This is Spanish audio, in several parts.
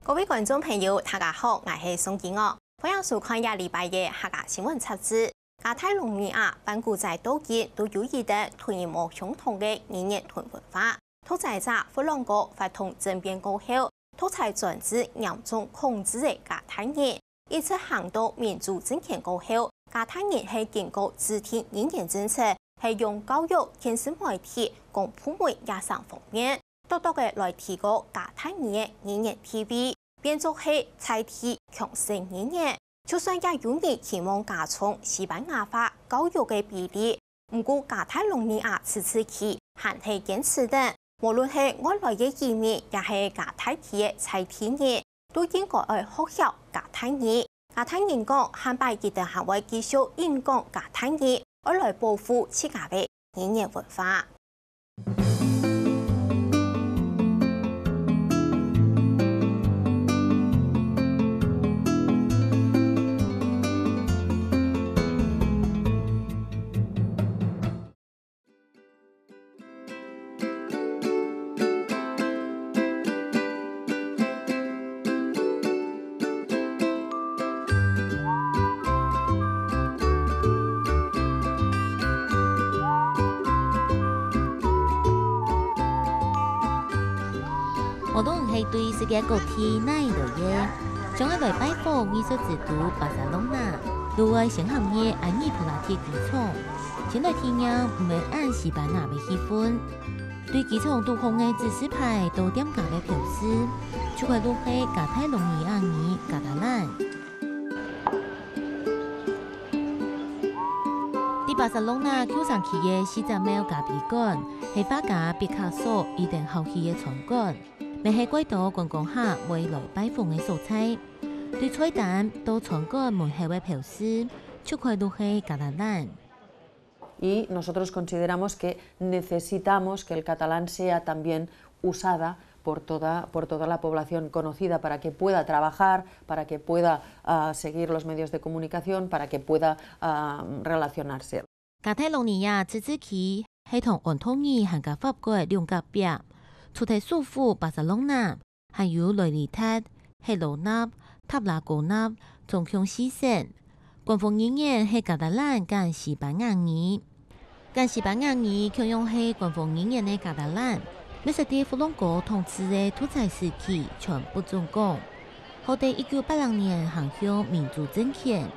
各位观众朋友，大家好，我是宋景娥，欢迎收看下礼拜嘅客家新闻杂志。加泰隆尼亚本古在多件都有意的同一模相同嘅语言同文化。屠宰者弗朗哥发动政变过后，屠宰专制严重控制嘅加泰人，一直行到民主政权过后，加泰人系经过制定语言政策，系用教育、电视媒体、公普媒也上方面。 多多嘅来提高加泰人嘅语言地位，变作系代替强盛语言。就算也有人期望加重西班牙话教育嘅比例，不过加泰隆尼亚此期还系坚持的，无论系外来嘅移民，也系加泰地嘅代替人，都应该去学习加泰语。加泰人讲，汉拜记得还会继续应讲加泰语，而来保护自家嘅语言文化。 活動係對世界各地哪一度嘅，將來拜訪藝術之都巴塞隆納，路外先行嘅安尼普拉鐵機場，前來體驗唔係按西班牙嘅氣氛，對機場導航嘅指示牌都點解嘅標示，就係路係加泰隆尼亞語加達蘭。喺巴塞隆納橋上起嘅四隻貓咖啡館，係畫家畢卡索一定後期嘅場館。 未係歸到觀光客未來拜訪嘅素材，對菜單到場館門口嘅標示，就可以都係加達蘭。Y nosotros consideramos que necesitamos que el catalán sea también usada por toda la población conocida para que pueda trabajar, para que pueda seguir los medios de comunicación, para que pueda relacionarse. 加泰隆尼亞自治區係同安東尼和加法國兩個邊。 除咗首府巴塞隆納，還有雷利塔、希羅納、塔拉戈納，總共4省。官方語言係加達蘭跟西班牙語。跟西班牙語共用係官方語言嘅加達蘭。每實啲弗朗哥統治嘅屠宰時期全部中共。後嚟1980年行向民主政權，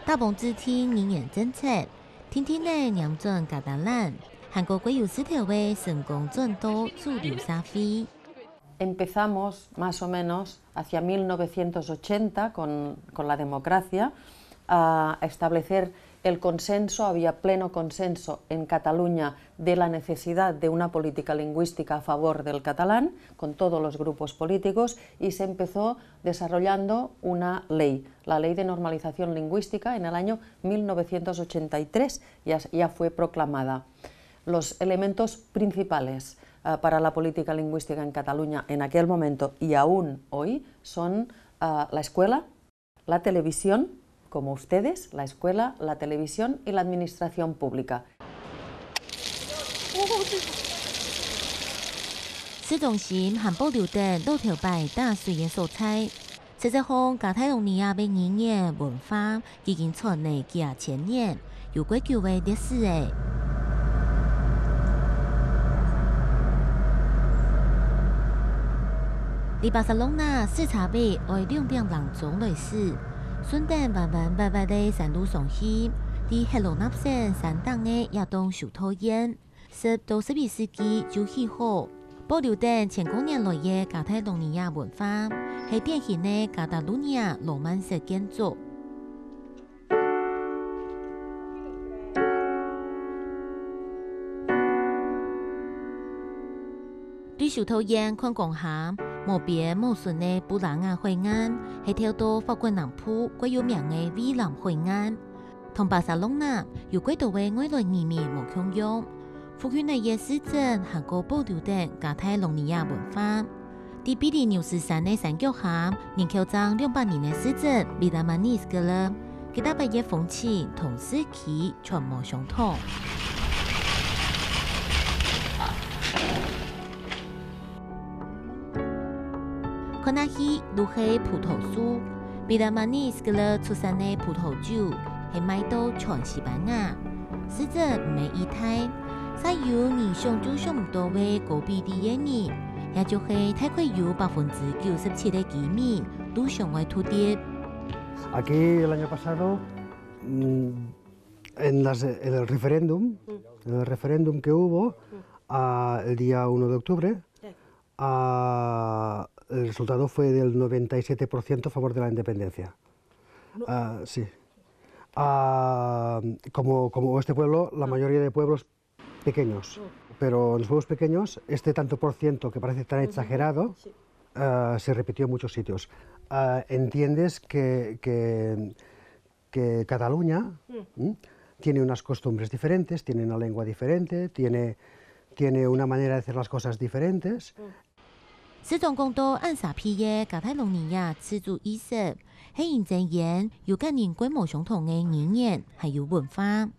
大棒制定語言政策，天天咧嚴轉加達蘭。 韓國國有四條嘅成功轉到主流社會。Empezamos más o menos hacia 1980 con la democracia a establecer el consenso, había pleno consenso en Cataluña de la necesidad de una política lingüística a favor del catalán, con todos los grupos políticos, y se empezó desarrollando una ley, la Ley de Normalización Lingüística, en el año 1983, ya fue proclamada. Los elementos principales para la política lingüística en Cataluña en aquel momento y aún hoy son la escuela, la televisión, como ustedes, la escuela, la televisión y la administración pública. 市中心和保留的六條擺大水嘅素材，實際上加泰隆尼亞嘅語言文化已經傳嚟幾廿千年，有幾久嘅歷史嘅。 喺巴塞隆納視察俾愛2點2鐘類似，順帶彎彎歪歪的山路上去，喺希羅納省山頂嘅一棟修道院，10到11世紀就起好，保留等千多年來嘅加泰隆尼亞文化，係典型嘅加達魯尼亞羅曼式建築。 對修道院看講下，無邊無順嘅布拉雅海岸，係跳到法國南部最有名嘅威南海岸，同巴塞隆納有幾多位外來移民冇共用，復原嘅夜市鎮韓國保留等加泰隆尼亞文化。喺比利牛斯山嘅山腳下，人口長200年嘅市鎮維達曼尼斯嘅啦，佢大半夜風情同時期全無相同。看可那些都是葡萄树，比达马尼斯格出产的葡萄酒是卖到全西班牙，实则唔系意态。再有你想就想唔到嘅高比例嘅人，也就是大概有97%的居民都想为土地。Aquí el año pasado, en el referéndum que hubo el día 1 de octubre, el resultado fue del 97% a favor de la independencia. Sí. Como este pueblo, la mayoría de pueblos pequeños, pero en los pueblos pequeños este tanto por ciento que parece tan exagerado se repitió en muchos sitios. Entiendes que Cataluña tiene unas costumbres diferentes, tiene una lengua diferente, tiene una manera de hacer las cosas diferentes. 始终讲到按啥批嘅加泰隆尼亚自主意识，係認真研有跟人規模相同嘅語言，還有文化。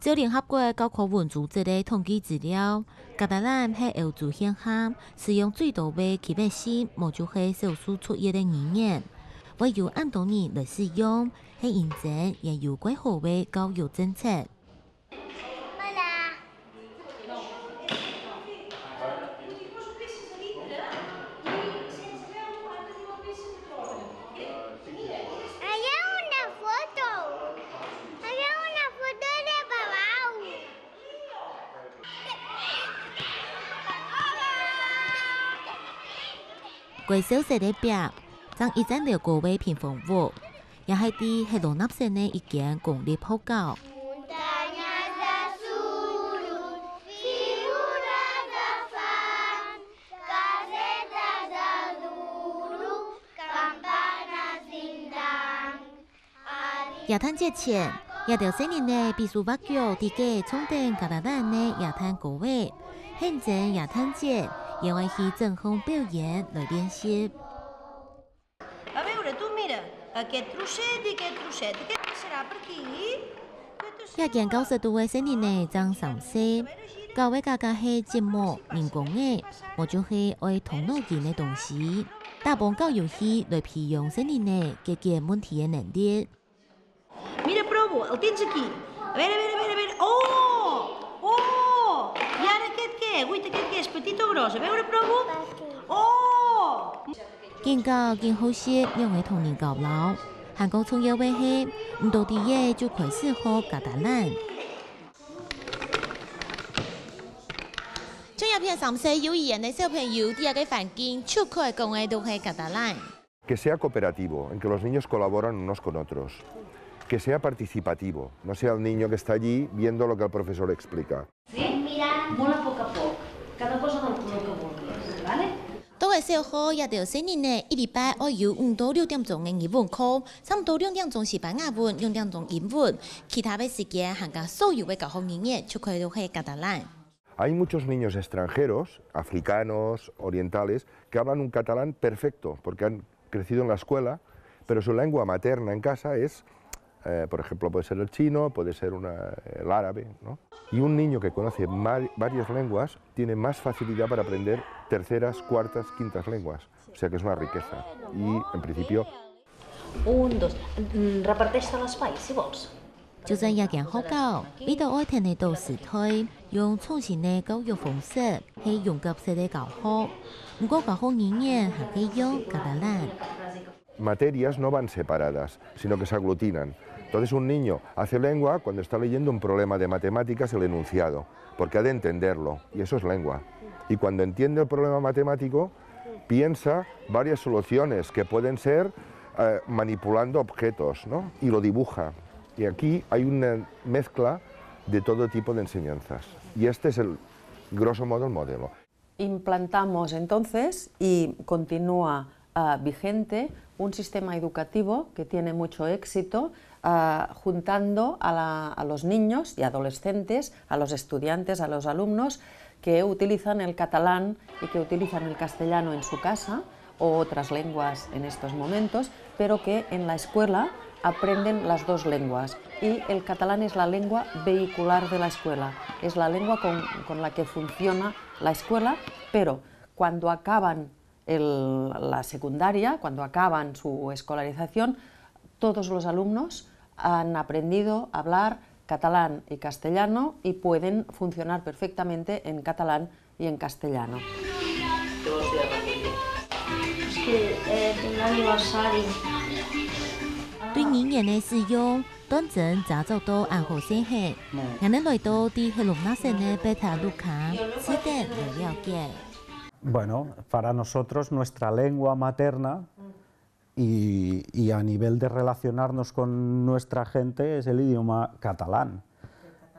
照聯合國教科文組織嘅統計資料，加達蘭係歐洲現下使用最多嘅基本性，無就係少數出現嘅語言。唯有按多年來使用，係認真也有規劃嘅教育政策。貴小食嘅表，將一整條高位屏風屋，也係啲係羅納城嘅一間公立學校。亞灘節前，也條新年嘅必須挖腳啲嘅充電加拿大嘅亞灘高位，現正亞灘節。也會去整空表演來練習。一件90度嘅新年呢，將上市，教會家家係節目人工嘅，我就係愛動腦筋嘅東西，打幫教遊戲來培養新年呢解決問題嘅能力。Mira, probo, el tens aquí. A veure. Oh! I ara aquest què? Ui, aquest què és? Petit o gros? A veure, provo. Oh! 見教見好些，因為童年教老，韓國從有為係唔到啲嘢就開始學加達蘭。將一片3歲幼兒園嘅小朋友，第二個環境出去講嘅都係加達蘭。Que sea cooperativo, en que los niños colaboran unos con otros. Que sea participativo, no sea el niño que está allí viendo lo que el profesor explica. Mirant molt a poc, cada cosa del color que vulguis, ¿vale? 都係小學也條新年呢，一禮拜我有5到6點鐘嘅語文課，差唔多2點鐘西班牙文，2點鐘英文，其他嘅時間韓國所有嘅教學語言出去都係加達蘭。Hay muchos niños extranjeros, africanos, orientales, que hablan un catalán perfecto, porque han crecido en la escuela, pero su lengua materna en casa es... por ejemplo, puede ser el chino, puede ser el árabe, ¿no? Y un niño que conoce varias lenguas tiene más facilidad para aprender terceras, cuartas, quintas lenguas. O sea que es una riqueza. Y, en principio... 1, 2, reparteix-te l'espai, si vols. 就在一間學校，呢度愛聽嘅導師推用從前嘅教育方式，係用急式嘅教學，唔過教學語言係可以用加達蘭。Materias no van separadas, sino que se aglutinan. Entonces un niño hace lengua cuando está leyendo un problema de matemáticas el enunciado, porque ha de entenderlo, y eso es lengua. Y cuando entiende el problema matemático, piensa varias soluciones que pueden ser manipulando objetos, ¿no? Y lo dibuja. Y aquí hay una mezcla de todo tipo de enseñanzas. Y este es grosso modo el modelo. Implantamos entonces, y continúa vigente, un sistema educativo que tiene mucho éxito, juntando a los niños y adolescentes, a los estudiantes, a los alumnos que utilizan el catalán y que utilizan el castellano en su casa o otras lenguas en estos momentos, pero que en la escuela aprenden las dos lenguas. Y el catalán es la lengua vehicular de la escuela, es la lengua con la que funciona la escuela, pero cuando acaban la secundaria, cuando acaban su escolarización, todos los alumnos han aprendido a hablar catalán y castellano y pueden funcionar perfectamente en catalán y en castellano. Es que tengo aniversario. 对語言嘅使用，當真早早都按好先係。我哋來到啲去龍那省嘅貝塔盧卡，此地嚟了解。 Bueno, para nosotros nuestra lengua materna y a nivel de relacionarnos con nuestra gente es el idioma catalán.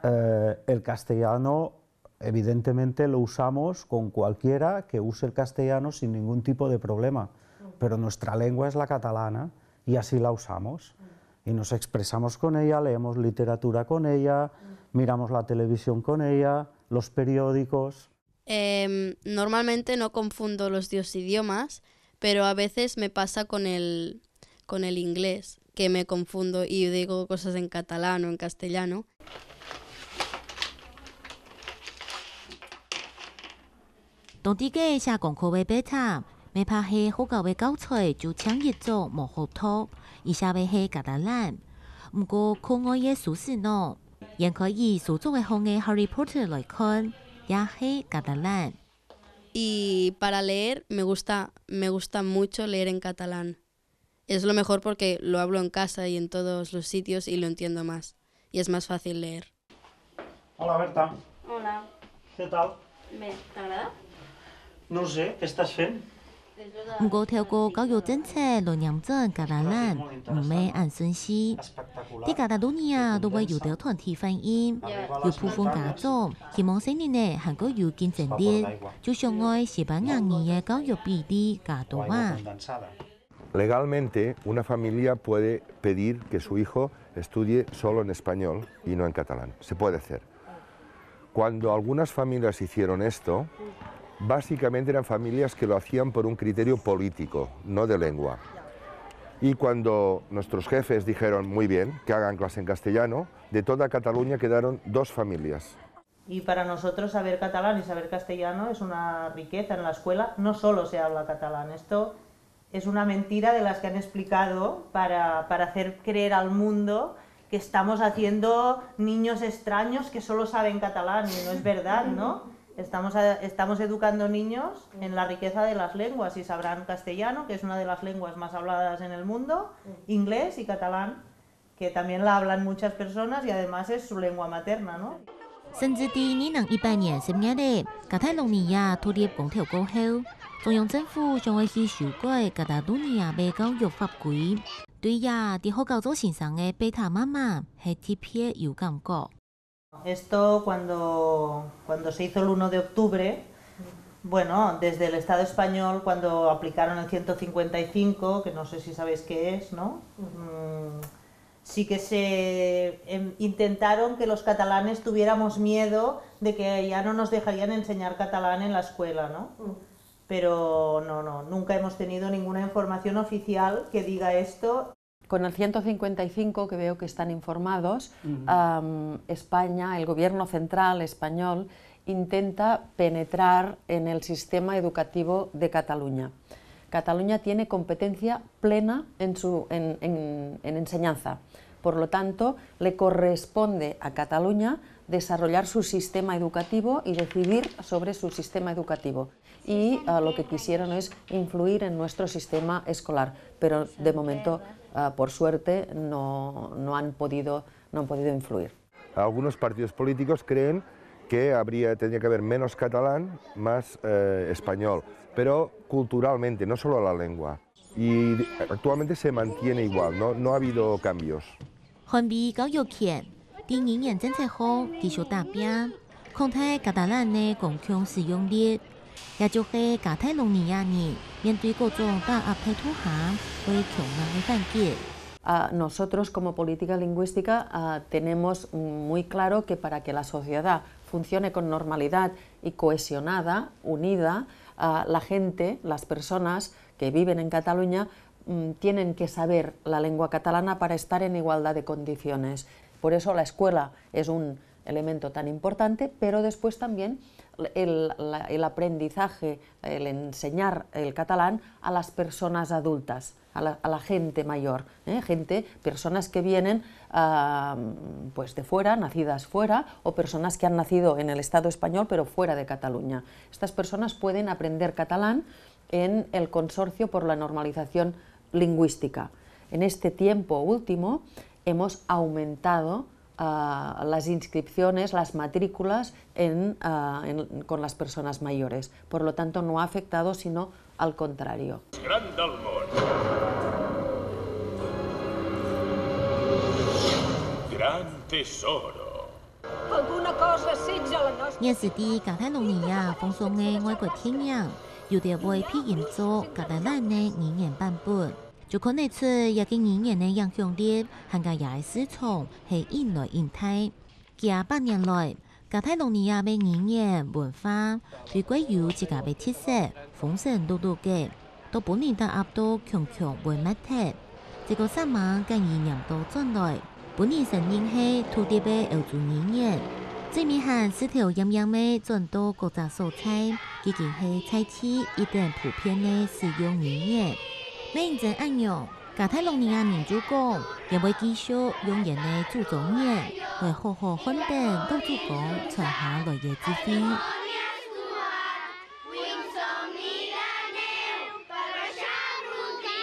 El castellano evidentemente lo usamos con cualquiera que use el castellano sin ningún tipo de problema, pero nuestra lengua es la catalana y así la usamos. Y nos expresamos con ella, leemos literatura con ella, miramos la televisión con ella, los periódicos. Normalmente no confundo los dos idiomas, pero a veces me pasa con el inglés, que me confundo y digo cosas en catalán o en castellano. Trong啲嘅下功課嘅貝塔，咪怕係好舊嘅教材就搶一做冇學透，以下嘅係加達蘭。唔過課外嘅書時呢，仍可以所做嘅好嘅 Harry Potter 來看，也係加達蘭。 Y para leer me gusta mucho leer en catalán. Es lo mejor porque lo hablo en casa y en todos los sitios y lo entiendo más. Y es más fácil leer. Hola, Berta. Hola. Què tal? Bé, t'agrada? No ho sé, què estàs fent? 唔過透過教育政策來驗證加達蘭，唔係按順序。啲加達魯尼亞都會有到團體反映，有部分家長希望青年嘅能夠有競爭力，就想愛西班牙語嘅教育比例加多啊。 Legalmente, una familia puede pedir que su hijo estudie solo en español y no en catalán. Se puede hacer. Cuando algunas familias hicieron esto, básicamente eran familias que lo hacían por un criterio político, no de lengua. Y cuando nuestros jefes dijeron, muy bien, que hagan clase en castellano, de toda Cataluña quedaron 2 familias. Y para nosotros saber catalán y saber castellano es una riqueza. En la escuela no solo se habla catalán, esto es una mentira de las que han explicado para hacer creer al mundo que estamos haciendo niños extraños que solo saben catalán, y no es verdad, ¿no? Estamos educando niños en la riqueza de las lenguas y sabrán castellano, que es una de las lenguas más habladas en el mundo, inglés y catalán, que también la hablan muchas personas y además es su lengua materna, ¿no? 甚至啲2018年10月咧，加泰隆尼亞脫離公投過後，中央政府將會去修改加達魯尼亞嘅教育法規，對呀啲學校做先生嘅貝塔媽媽係特別有感覺。 Esto cuando se hizo el 1 de octubre, bueno, desde el Estado español cuando aplicaron el 155, que no sé si sabéis qué es, ¿no? Sí que se intentaron que los catalanes tuviéramos miedo de que ya no nos dejarían enseñar catalán en la escuela, ¿no? Pero no, nunca hemos tenido ninguna información oficial que diga esto. Con el 155, que veo que están informados, España, el gobierno central español, intenta penetrar en el sistema educativo de Cataluña. Cataluña tiene competencia plena en enseñanza. Por lo tanto, le corresponde a Cataluña desarrollar su sistema educativo y decidir sobre su sistema educativo. Y lo que quisieron es influir en nuestro sistema escolar, pero de momento, por suerte, no han podido influir. Algunos partidos políticos creen que tendría que haber menos catalán, más español, pero culturalmente, no solo la lengua. Y actualmente se mantiene igual, no ha habido cambios. 韓美教育權第2年政策後繼續達標，控制加達蘭嘅公共使用率，也就是加泰隆尼亞人面對各種打壓態度下，會強硬嘅反擊。 Nosotros como política lingüística tenemos muy claro que para que la sociedad funcione con normalidad y cohesionada, unida, la gente, las personas que viven en Cataluña tienen que saber la lengua catalana para estar en igualdad de condiciones. Por eso la escuela es un elemento tan importante, pero después también el aprendizaje, el enseñar el catalán a las personas adultas, a la gente mayor, personas que vienen pues de fuera, nacidas fuera, o personas que han nacido en el Estado español pero fuera de Cataluña. Estas personas pueden aprender catalán en el Consorcio por la Normalización Lingüística. En este tiempo último hemos aumentado las inscripciones, las matrículas con las personas mayores. Por lo tanto, no ha afectado, sino al contrario. Gran tesoro. Alguna cosa desitja la nostra... 現時啲加泰隆尼亞放送嘅外國電影，有啲會批研做加泰蘭嘅語言版本。就看得出一個語言嘅影響力，和個也市場係引來引退。近100年來，加泰隆尼亞嘅語言文化回歸有自家嘅特色，豐盛多多嘅，到本年達到強強為物體。這個新聞更以年度轉來，本年承認係土地嘅歐洲語言。最面係四條陰陽嘅轉到國家所採，已經係採取一定普遍嘅使用語言。每人按樣，加泰隆尼亞民主黨也會繼續用人嘅主種語來好好肯定到主講傳下來嘅智慧。